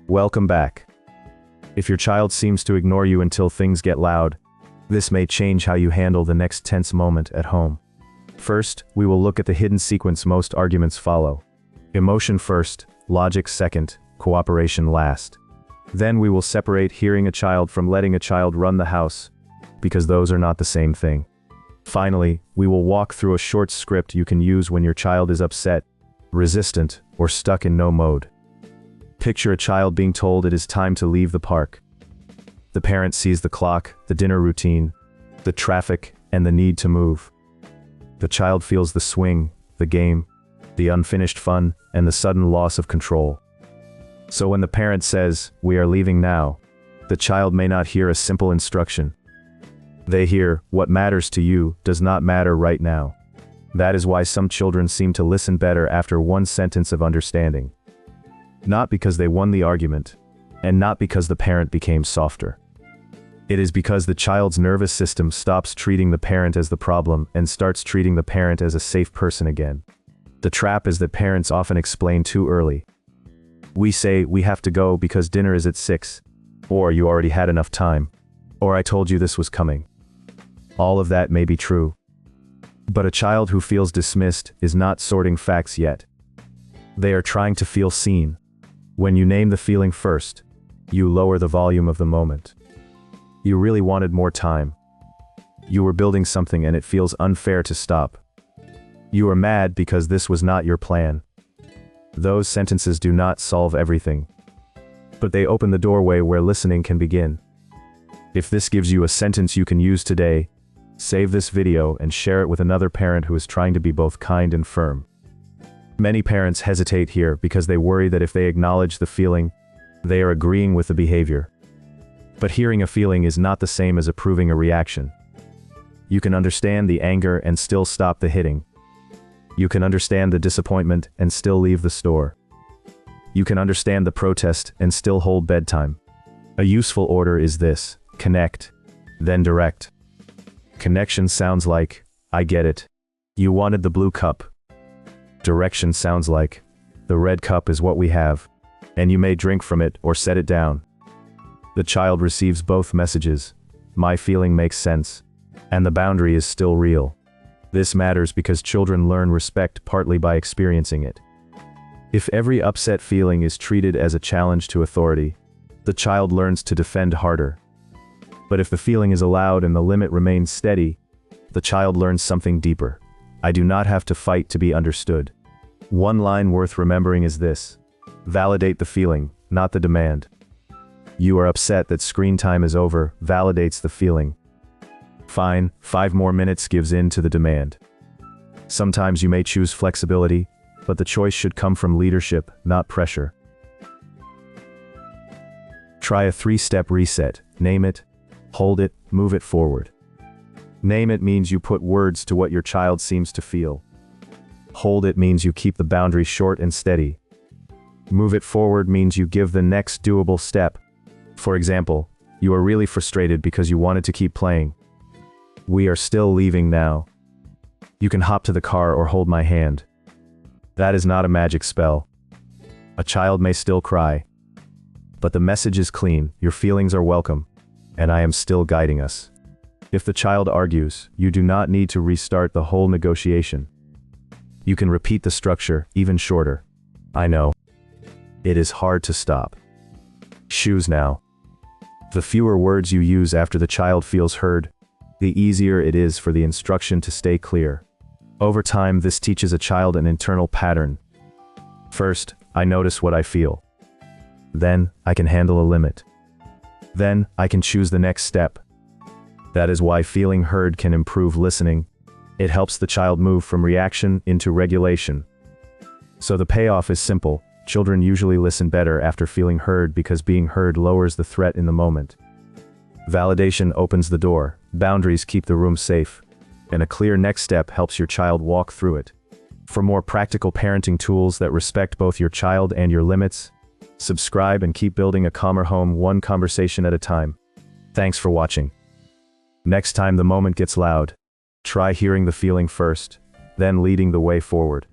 Welcome back. If your child seems to ignore you until things get loud, this may change how you handle the next tense moment at home. First, we will look at the hidden sequence most arguments follow. Emotion first, logic second, cooperation last. Then we will separate hearing a child from letting a child run the house, because those are not the same thing. Finally, we will walk through a short script you can use when your child is upset, resistant, or stuck in no mode. Picture a child being told it is time to leave the park. The parent sees the clock, the dinner routine, the traffic, and the need to move. The child feels the swing, the game, the unfinished fun, and the sudden loss of control. So when the parent says, "We are leaving now," the child may not hear a simple instruction. They hear, "What matters to you does not matter right now." That is why some children seem to listen better after one sentence of understanding. Not because they won the argument, and not because the parent became softer. It is because the child's nervous system stops treating the parent as the problem and starts treating the parent as a safe person again. The trap is that parents often explain too early. We say, "We have to go because dinner is at 6, or "You already had enough time," or "I told you this was coming." All of that may be true. But a child who feels dismissed is not sorting facts yet. They are trying to feel seen. When you name the feeling first, you lower the volume of the moment. You really wanted more time. You were building something and it feels unfair to stop. You are mad because this was not your plan. Those sentences do not solve everything, but they open the doorway where listening can begin. If this gives you a sentence you can use today, save this video and share it with another parent who is trying to be both kind and firm. Many parents hesitate here because they worry that if they acknowledge the feeling, they are agreeing with the behavior. But hearing a feeling is not the same as approving a reaction. You can understand the anger and still stop the hitting. You can understand the disappointment and still leave the store. You can understand the protest and still hold bedtime. A useful order is this: connect, then direct. Connection sounds like, "I get it. You wanted the blue cup." Direction sounds like, "The red cup is what we have, and you may drink from it or set it down." The child receives both messages. My feeling makes sense, and the boundary is still real. This matters because children learn respect partly by experiencing it. If every upset feeling is treated as a challenge to authority, the child learns to defend harder. But if the feeling is allowed and the limit remains steady, the child learns something deeper. I do not have to fight to be understood. One line worth remembering is this: validate the feeling, not the demand. You are upset that screen time is over, validates the feeling. Fine, 5 more minutes gives in to the demand. Sometimes you may choose flexibility, but the choice should come from leadership, not pressure. Try a 3-step reset. Name it, hold it, move it forward. Name it means you put words to what your child seems to feel. Hold it means you keep the boundary short and steady. Move it forward means you give the next doable step. For example, you are really frustrated because you wanted to keep playing. We are still leaving now. You can hop to the car or hold my hand. That is not a magic spell. A child may still cry. But the message is clean, your feelings are welcome, and I am still guiding us. If the child argues, you do not need to restart the whole negotiation. You can repeat the structure, even shorter. I know. It is hard to stop. Shoes now. The fewer words you use after the child feels heard, the easier it is for the instruction to stay clear. Over time, this teaches a child an internal pattern. First, I notice what I feel. Then, I can handle a limit. Then, I can choose the next step. That is why feeling heard can improve listening. It helps the child move from reaction into regulation. So the payoff is simple. Children usually listen better after feeling heard because being heard lowers the threat in the moment. Validation opens the door, boundaries keep the room safe, and a clear next step helps your child walk through it. For more practical parenting tools that respect both your child and your limits, subscribe and keep building a calmer home one conversation at a time. Thanks for watching. Next time the moment gets loud, try hearing the feeling first, then leading the way forward.